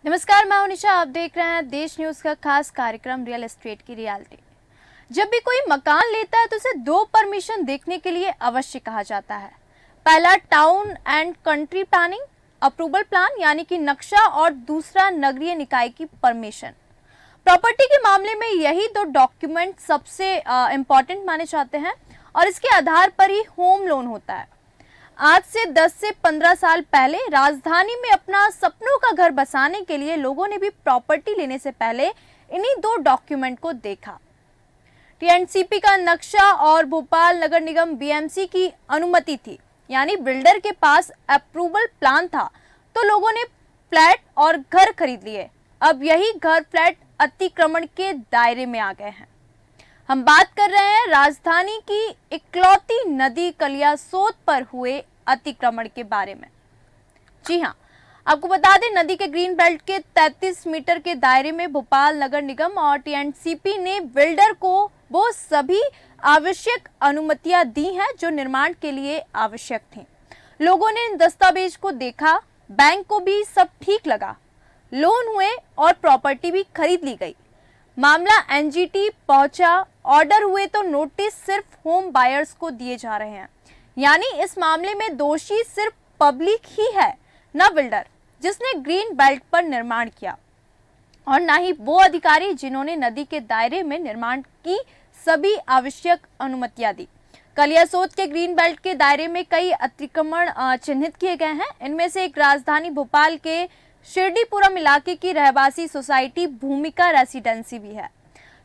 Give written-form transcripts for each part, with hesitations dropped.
नमस्कार, मैं निशा। आप देख रहे हैं देश न्यूज का खास कार्यक्रम रियल एस्टेट की रियलिटी। जब भी कोई मकान लेता है तो उसे दो परमिशन देखने के लिए अवश्य कहा जाता है। पहला town and country planning approval plan यानी कि नक्शा, और दूसरा नगरीय निकाय की परमिशन। प्रॉपर्टी के मामले में यही दो डॉक्यूमेंट सबसे इम्पोर्टेंट माने जाते हैं और इसके आधार पर ही होम लोन होता है। आज से 10 से 15 साल पहले राजधानी में अपना सपनों का घर बसाने के लिए लोगों ने भी प्रॉपर्टी लेने से पहले इन्हीं दो डॉक्यूमेंट को देखा। टीएनसीपी का नक्शा और भोपाल नगर निगम बीएमसी की अनुमति थी, यानी बिल्डर के पास अप्रूवल प्लान था तो लोगों ने फ्लैट और घर खरीद लिए। अब यही घर फ्लैट अतिक्रमण के दायरे में आ गए हैं। हम बात कर रहे हैं राजधानी की इकलौती नदी कलियासोत पर हुए अतिक्रमण के बारे में। जी हां, आपको बता दें, नदी के ग्रीन बेल्ट के 33 मीटर के दायरे में भोपाल नगर निगम और टीएनसीपी ने बिल्डर को वो सभी आवश्यक अनुमतियां दी हैं जो निर्माण के लिए आवश्यक थीं। लोगों ने इन दस्तावेज को देखा, बैंक को भी सब ठीक लगा, लोन हुए और प्रॉपर्टी भी खरीद ली गई। मामला एनजीटी पहुंचा, ऑर्डर हुए तो नोटिस सिर्फ होम बायर्स को दिए जा रहे हैं। यानी इस मामले में दोषी सिर्फ पब्लिक ही है, न बिल्डर जिसने ग्रीन बेल्ट पर निर्माण किया और न ही वो अधिकारी जिन्होंने नदी के दायरे में निर्माण की सभी आवश्यक अनुमतियां दी। कलियासोत के ग्रीन बेल्ट के दायरे में कई अतिक्रमण चिन्हित किए गए हैं। इनमें से एक राजधानी भोपाल के शिरडीपुरम इलाके की रहवासी सोसाइटी भूमिका रेसिडेंसी भी है।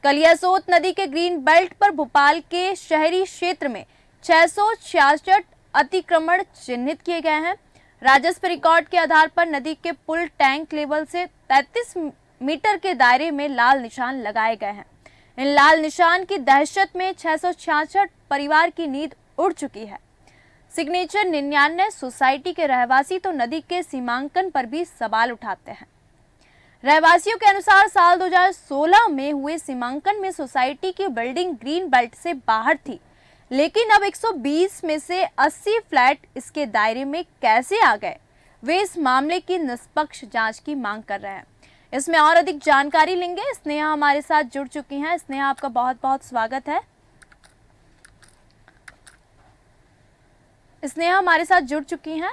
कलियासोत नदी के ग्रीन बेल्ट पर भोपाल के शहरी क्षेत्र में 666 अतिक्रमण चिन्हित किए गए हैं। राजस्व रिकॉर्ड के आधार पर नदी के पुल टैंक लेवल से 33 मीटर के दायरे में लाल निशान लगाए गए हैं। इन लाल निशान की दहशत में 666 परिवार की नींद उड़ चुकी है। सिग्नेचर 99 सोसाइटी के रहवासी तो नदी के सीमांकन पर भी सवाल उठाते हैं। रहवासियों के अनुसार साल 2016 में हुए सीमांकन में सोसाइटी की बिल्डिंग ग्रीन बेल्ट से बाहर थी, लेकिन अब 120 में से 80 फ्लैट इसके दायरे में कैसे आ गए? वे इस मामले की निष्पक्ष जांच की मांग कर रहे हैं। इसमें और अधिक जानकारी लेंगे। स्नेहा हमारे साथ जुड़ चुकी हैं। स्नेहा, आपका बहुत बहुत स्वागत है। स्नेहा हमारे साथ जुड़ चुकी हैं।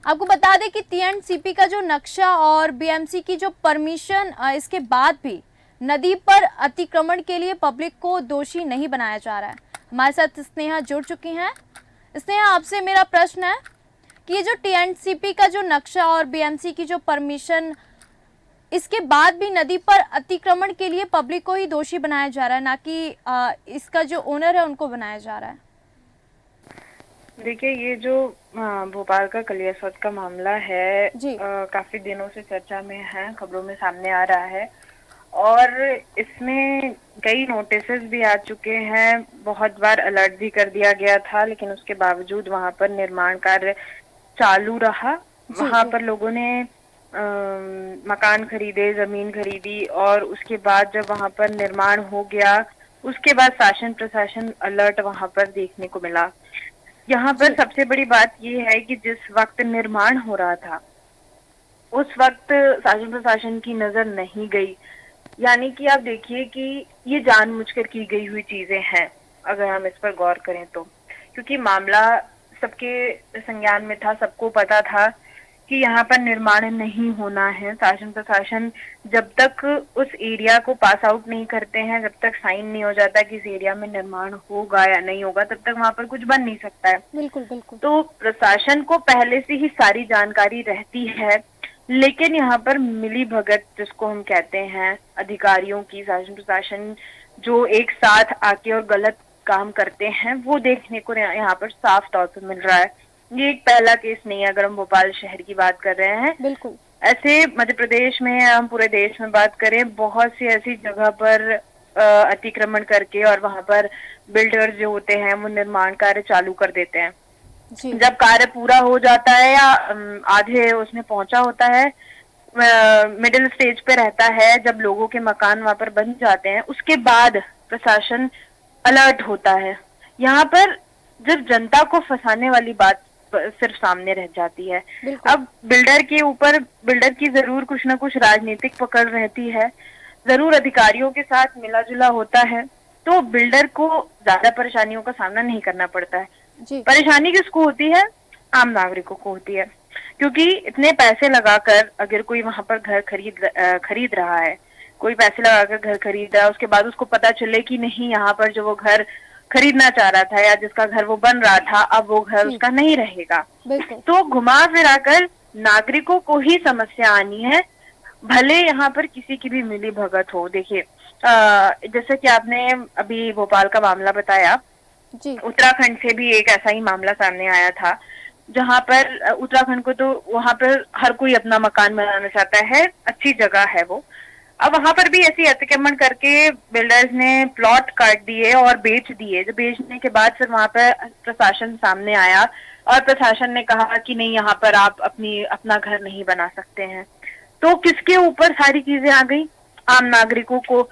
आपको बता दें कि टीएनसीपी का जो नक्शा और बीएमसी की जो परमिशन, इसके बाद भी नदी पर अतिक्रमण के लिए पब्लिक को दोषी नहीं बनाया जा रहा है। हमारे साथ स्नेहा जुड़ चुकी हैं। स्नेहा, आपसे मेरा प्रश्न है कि ये जो टीएनसीपी का जो नक्शा और बीएमसी की जो परमिशन, इसके बाद भी नदी पर अतिक्रमण के लिए पब्लिक को ही दोषी बनाया जा रहा है, ना कि इसका जो ओनर है उनको बनाया जा रहा है। देखिए, ये जो भोपाल का कलियासोत का मामला है काफी दिनों से चर्चा में है, खबरों में सामने आ रहा है और इसमें कई नोटिसेस भी आ चुके हैं। बहुत बार अलर्ट भी कर दिया गया था, लेकिन उसके बावजूद वहां पर निर्माण कार्य चालू रहा। वहां पर लोगों ने मकान खरीदे, जमीन खरीदी और उसके बाद जब वहां पर निर्माण हो गया, उसके बाद शासन प्रशासन अलर्ट वहां पर देखने को मिला। यहाँ पर सबसे बड़ी बात ये है कि जिस वक्त निर्माण हो रहा था उस वक्त शासन प्रशासन की नजर नहीं गई। यानी कि आप देखिए कि ये जानबूझकर की गई हुई चीजें हैं, अगर हम इस पर गौर करें तो, क्योंकि मामला सबके संज्ञान में था, सबको पता था कि यहाँ पर निर्माण नहीं होना है। शासन प्रशासन जब तक उस एरिया को पास आउट नहीं करते हैं, जब तक साइन नहीं हो जाता कि इस एरिया में निर्माण होगा या नहीं होगा, तब तक वहां पर कुछ बन नहीं सकता है। बिल्कुल बिल्कुल। तो प्रशासन को पहले से ही सारी जानकारी रहती है, लेकिन यहाँ पर मिली भगत जिसको हम कहते हैं, अधिकारियों की, शासन प्रशासन जो एक साथ आके और गलत काम करते हैं, वो देखने को यहाँ पर साफ तौर पर मिल रहा है। ये एक पहला केस नहीं है, अगर हम भोपाल शहर की बात कर रहे हैं। बिल्कुल। ऐसे मध्य प्रदेश में, हम पूरे देश में बात करें, बहुत सी ऐसी जगह पर अतिक्रमण करके और वहां पर बिल्डर्स जो होते हैं वो निर्माण कार्य चालू कर देते हैं। जब कार्य पूरा हो जाता है या आधे उसमें पहुंचा होता है, मिडिल स्टेज पे रहता है, जब लोगों के मकान वहां पर बन जाते हैं, उसके बाद प्रशासन अलर्ट होता है। यहाँ पर जब जनता को फंसाने वाली बात सिर्फ सामने रह जाती है। अब बिल्डर के ऊपर, बिल्डर की जरूर कुछ ना कुछ राजनीतिक पकड़ रहती है, जरूर अधिकारियों के साथ मिला जुला होता है, तो बिल्डर को ज्यादा परेशानियों का सामना नहीं करना पड़ता है। परेशानी किसको होती है? आम नागरिकों को होती है, क्योंकि इतने पैसे लगाकर अगर कोई वहां पर घर खरीद रहा है, कोई पैसे लगाकर घर खरीद रहा है, उसके बाद उसको पता चले कि नहीं, यहाँ पर जो वो घर खरीदना चाह रहा था या जिसका घर वो बन रहा था, अब वो घर उसका नहीं रहेगा, तो घुमा फिरा कर नागरिकों को ही समस्या आनी है, भले यहाँ पर किसी की भी मिली भगत हो। देखिए, जैसे कि आपने अभी भोपाल का मामला बताया, उत्तराखंड से भी एक ऐसा ही मामला सामने आया था, जहाँ पर उत्तराखंड को तो वहां पर हर कोई अपना मकान बनाना चाहता है, अच्छी जगह है वो। अब वहां पर भी ऐसी अतिक्रमण करके बिल्डर्स ने प्लॉट काट दिए और बेच दिए। जो बेचने के बाद फिर वहां पर प्रशासन सामने आया और प्रशासन ने कहा कि नहीं, यहाँ पर आप अपना घर नहीं बना सकते हैं। तो किसके ऊपर सारी चीजें आ गई? आम नागरिकों को।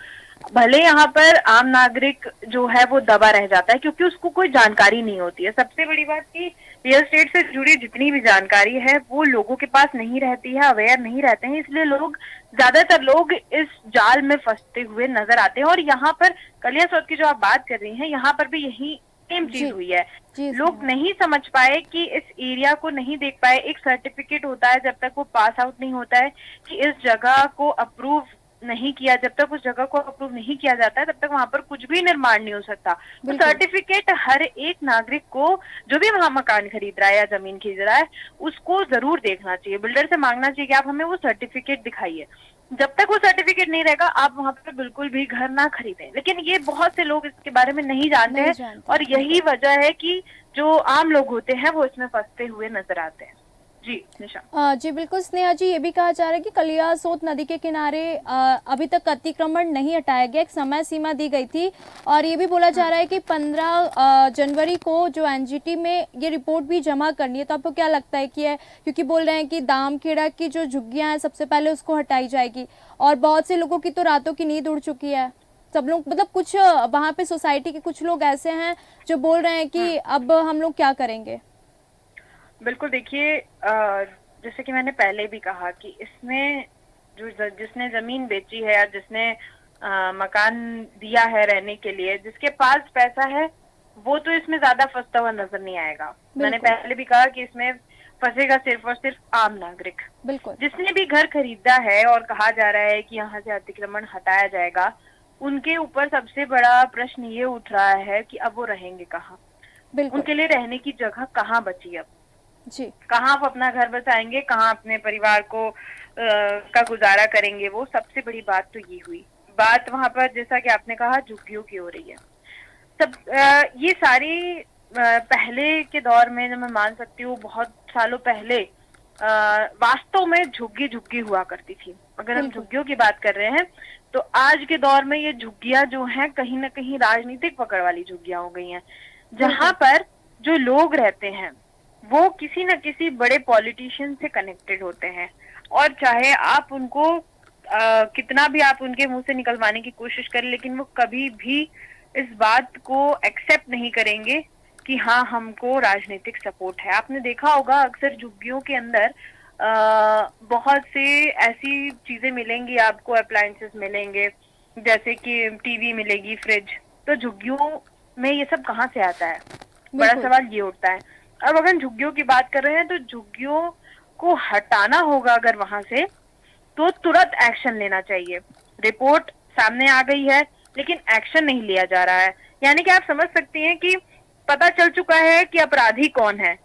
भले यहाँ पर आम नागरिक जो है वो दबा रह जाता है, क्योंकि उसको कोई जानकारी नहीं होती है। सबसे बड़ी बात कि रियल एस्टेट से जुड़ी जितनी भी जानकारी है वो लोगों के पास नहीं रहती है, अवेयर नहीं रहते हैं, इसलिए ज्यादातर लोग इस जाल में फंसते हुए नजर आते हैं। और यहाँ पर कलिया सौत की जो आप बात कर रही हैं, यहाँ पर भी यही सेम चीज हुई है। लोग नहीं समझ पाए कि इस एरिया को नहीं देख पाए। एक सर्टिफिकेट होता है, जब तक वो पास आउट नहीं होता है कि इस जगह को अप्रूव नहीं किया, जब तक उस जगह को अप्रूव नहीं किया जाता है तब तक वहां पर कुछ भी निर्माण नहीं हो सकता। तो सर्टिफिकेट हर एक नागरिक को, जो भी वहां मकान खरीद रहा है या जमीन खरीद रहा है, उसको जरूर देखना चाहिए, बिल्डर से मांगना चाहिए कि आप हमें वो सर्टिफिकेट दिखाइए। जब तक वो सर्टिफिकेट नहीं रहेगा आप वहां पर बिल्कुल भी घर ना खरीदें। लेकिन ये बहुत से लोग इसके बारे में नहीं जानते और यही वजह है कि जो आम लोग होते हैं वो इसमें फंसते हुए नजर आते हैं। जी निशा। जी बिल्कुल स्नेहा जी, ये भी कहा जा रहा है कि कलिया सोत नदी के किनारे अभी तक अतिक्रमण नहीं हटाया गया, एक समय सीमा दी गई थी और ये भी बोला जा रहा है कि 15 जनवरी को जो एनजीटी में ये रिपोर्ट भी जमा करनी है। तो आपको क्या लगता है कि है, क्योंकि बोल रहे हैं कि दामखेड़ा की जो झुग्गियां हैं सबसे पहले उसको हटाई जाएगी और बहुत से लोगों की तो रातों की नींद उड़ चुकी है। सब लोग, मतलब कुछ वहाँ पे सोसाइटी के कुछ लोग ऐसे हैं जो बोल रहे हैं कि अब हम लोग क्या करेंगे। बिल्कुल, देखिए, जैसे कि मैंने पहले भी कहा कि इसमें जिसने जमीन बेची है या जिसने मकान दिया है रहने के लिए, जिसके पास पैसा है वो तो इसमें ज्यादा फंसता हुआ नजर नहीं आएगा। मैंने पहले भी कहा कि इसमें फंसेगा सिर्फ और सिर्फ आम नागरिक। जिसने भी घर खरीदा है और कहा जा रहा है कि यहाँ से अतिक्रमण हटाया जाएगा, उनके ऊपर सबसे बड़ा प्रश्न ये उठ रहा है कि अब वो रहेंगे कहाँ, उनके लिए रहने की जगह कहाँ बची अब जी, कहाँ आप अपना घर बसाएंगे, कहाँ अपने परिवार को का गुजारा करेंगे। वो सबसे बड़ी बात तो ये हुई। बात वहां पर, जैसा कि आपने कहा, झुग्गियों की हो रही है। ये सारी पहले के दौर में, जब मैं मान सकती हूँ बहुत सालों पहले वास्तव में झुग्गी हुआ करती थी। अगर हम झुग्गियों की बात कर रहे हैं तो आज के दौर में ये झुग्गियां जो हैं कहीं ना कहीं राजनीतिक पकड़ वाली झुग्गियां हो गई हैं, जहां पर जो लोग रहते हैं वो किसी न किसी बड़े पॉलिटिशियन से कनेक्टेड होते हैं और चाहे आप उनको कितना भी आप उनके मुंह से निकलवाने की कोशिश करें, लेकिन वो कभी भी इस बात को एक्सेप्ट नहीं करेंगे कि हाँ, हमको राजनीतिक सपोर्ट है। आपने देखा होगा अक्सर झुग्गियों के अंदर बहुत से ऐसी चीजें मिलेंगी आपको, अप्लायंसेस मिलेंगे, जैसे कि टीवी मिलेगी, फ्रिज। तो झुग्गियों में ये सब कहाँ से आता है? बड़ा सवाल ये उठता है। अब अगर झुग्गियों की बात कर रहे हैं तो झुग्गियों को हटाना होगा अगर वहां से, तो तुरंत एक्शन लेना चाहिए। रिपोर्ट सामने आ गई है लेकिन एक्शन नहीं लिया जा रहा है। यानी कि आप समझ सकती हैं कि पता चल चुका है कि अपराधी कौन है,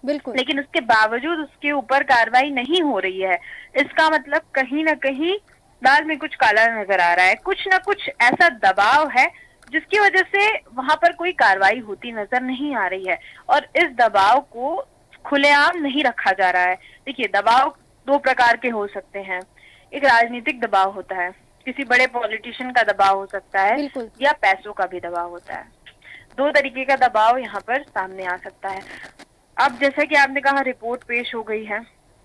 बिल्कुल, लेकिन उसके बावजूद उसके ऊपर कार्रवाई नहीं हो रही है। इसका मतलब कहीं ना कहीं दाल में कुछ काला नजर आ रहा है। कुछ ना कुछ ऐसा दबाव है जिसकी वजह से वहां पर कोई कार्रवाई होती नजर नहीं आ रही है और इस दबाव को खुलेआम नहीं रखा जा रहा है। देखिए, दबाव दो प्रकार के हो सकते हैं। एक राजनीतिक दबाव होता है, किसी बड़े पॉलिटिशियन का दबाव हो सकता है, या पैसों का भी दबाव होता है। दो तरीके का दबाव यहाँ पर सामने आ सकता है। अब जैसा कि आपने कहा, रिपोर्ट पेश हो गई है,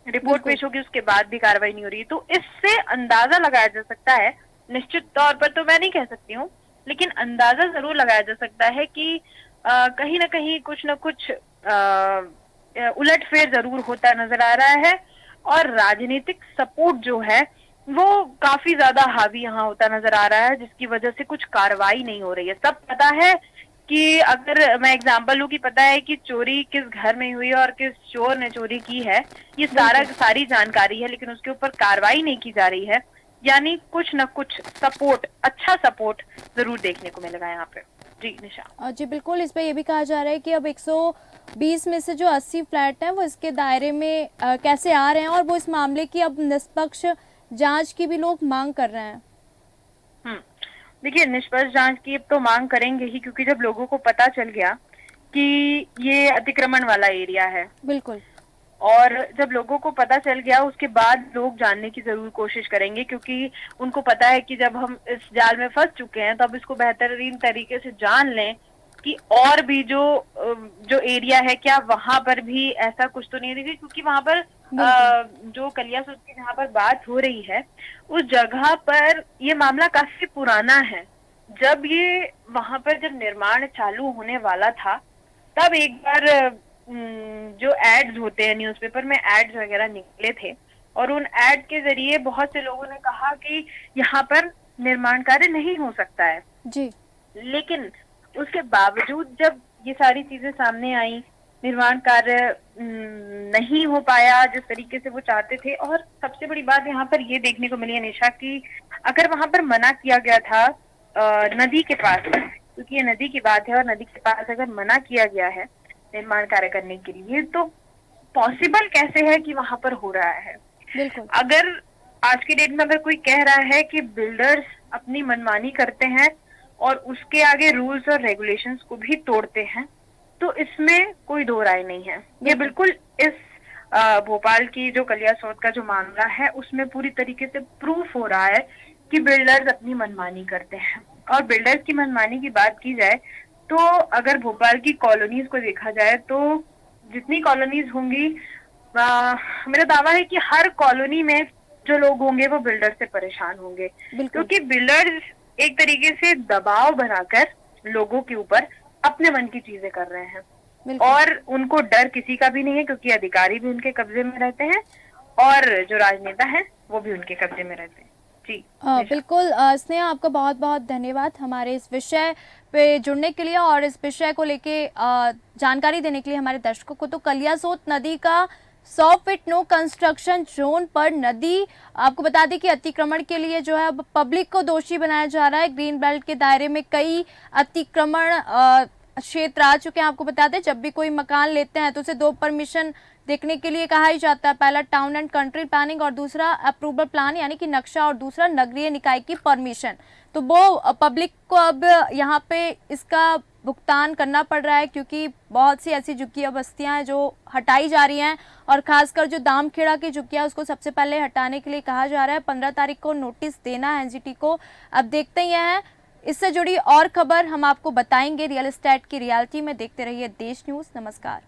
रिपोर्ट पेश होगी, उसके बाद भी कार्रवाई नहीं हो रही, तो इससे अंदाजा लगाया जा सकता है, निश्चित तौर पर तो मैं नहीं कह सकती हूँ, लेकिन अंदाजा जरूर लगाया जा सकता है कि कहीं ना कहीं कुछ न कुछ उलटफेर जरूर होता नजर आ रहा है और राजनीतिक सपोर्ट जो है वो काफी ज्यादा हावी यहाँ होता नजर आ रहा है, जिसकी वजह से कुछ कार्रवाई नहीं हो रही है। सब पता है कि अगर मैं एग्जांपल लूं कि पता है कि चोरी किस घर में हुई है और किस चोर ने चोरी की है, ये सारी जानकारी है, लेकिन उसके ऊपर कार्रवाई नहीं की जा रही है। यानी कुछ न कुछ सपोर्ट, अच्छा सपोर्ट जरूर देखने को मिलेगा यहाँ पे। जी निशा। जी बिल्कुल, इस पे ये भी कहा जा रहा है कि अब 120 में से जो 80 फ्लैट हैं वो इसके दायरे में कैसे आ रहे हैं, और वो इस मामले की अब निष्पक्ष जांच की भी लोग मांग कर रहे हैं। देखिए, निष्पक्ष जांच की अब तो मांग करेंगे ही, क्योंकि जब लोगों को पता चल गया कि ये अतिक्रमण वाला एरिया है, बिल्कुल, और जब लोगों को पता चल गया उसके बाद लोग जानने की जरूर कोशिश करेंगे, क्योंकि उनको पता है कि जब हम इस जाल में फंस चुके हैं तो अब इसको बेहतरीन तरीके से जान लें कि और भी जो एरिया है क्या वहां पर भी ऐसा कुछ तो नहीं है, क्योंकि वहां पर जो कलियासोत की जहाँ पर बात हो रही है उस जगह पर ये मामला काफी पुराना है। जब ये वहां पर जब निर्माण चालू होने वाला था तब एक बार जो एड्स होते हैं न्यूज़पेपर में, एड्स वगैरह निकले थे और उन एड के जरिए बहुत से लोगों ने कहा कि यहाँ पर निर्माण कार्य नहीं हो सकता है जी। लेकिन उसके बावजूद जब ये सारी चीजें सामने आई, निर्माण कार्य नहीं हो पाया जिस तरीके से वो चाहते थे। और सबसे बड़ी बात यहाँ पर ये देखने को मिली है निशा कि अगर वहां पर मना किया गया था नदी के पास, क्योंकि ये नदी की बात है और नदी के पास अगर मना किया गया है निर्माण कार्य करने के लिए, तो पॉसिबल कैसे है कि वहां पर हो रहा है। बिल्कुल। अगर आज की डेट में अगर कोई कह रहा है कि बिल्डर्स अपनी मनमानी करते हैं और उसके आगे रूल्स और रेगुलेशंस को भी तोड़ते हैं, तो इसमें कोई दो राय नहीं है। ये बिल्कुल इस भोपाल की जो कलियासोत का जो मामला है उसमें पूरी तरीके से प्रूफ हो रहा है कि बिल्डर्स अपनी मनमानी करते हैं। और बिल्डर्स की मनमानी की बात की जाए तो अगर भोपाल की कॉलोनीज को देखा जाए तो जितनी कॉलोनीज होंगी, मेरा दावा है कि हर कॉलोनी में जो लोग होंगे वो बिल्डर से परेशान होंगे, क्योंकि बिल्डर्स एक तरीके से दबाव बनाकर लोगों के ऊपर अपने मन की चीजें कर रहे हैं और उनको डर किसी का भी नहीं है, क्योंकि अधिकारी भी उनके कब्जे में रहते हैं और जो राजनेता है वो भी उनके कब्जे में रहते हैं। जी बिल्कुल। स्नेहा, आपका बहुत बहुत धन्यवाद हमारे इस विषय पे जुड़ने के लिए और इस विषय को लेके जानकारी देने के लिए हमारे दर्शकों को। तो कलियासोत नदी का 100 फीट नो कंस्ट्रक्शन जोन पर नदी, आपको बता दें कि अतिक्रमण के लिए जो है अब पब्लिक को दोषी बनाया जा रहा है। ग्रीन बेल्ट के दायरे में कई अतिक्रमण क्षेत्र आ चुके हैं। आपको बता दें, जब भी कोई मकान लेते हैं तो उसे 2 परमिशन देखने के लिए कहा ही जाता है। पहला टाउन एंड कंट्री प्लानिंग और दूसरा अप्रूवल प्लान यानी कि नक्शा, और दूसरा नगरीय निकाय की परमिशन। तो वो पब्लिक को अब यहाँ पे इसका भुगतान करना पड़ रहा है, क्योंकि बहुत सी ऐसी झुग्गियां बस्तियां हैं जो हटाई जा रही हैं, और खासकर जो दामखेड़ा की झुग्गियां उसको सबसे पहले हटाने के लिए कहा जा रहा है। 15 तारीख को नोटिस देना है एनजीटी को। अब देखते ही हैं, इससे जुड़ी और खबर हम आपको बताएंगे रियल एस्टेट की रियलिटी में। देखते रहिए देश न्यूज। नमस्कार।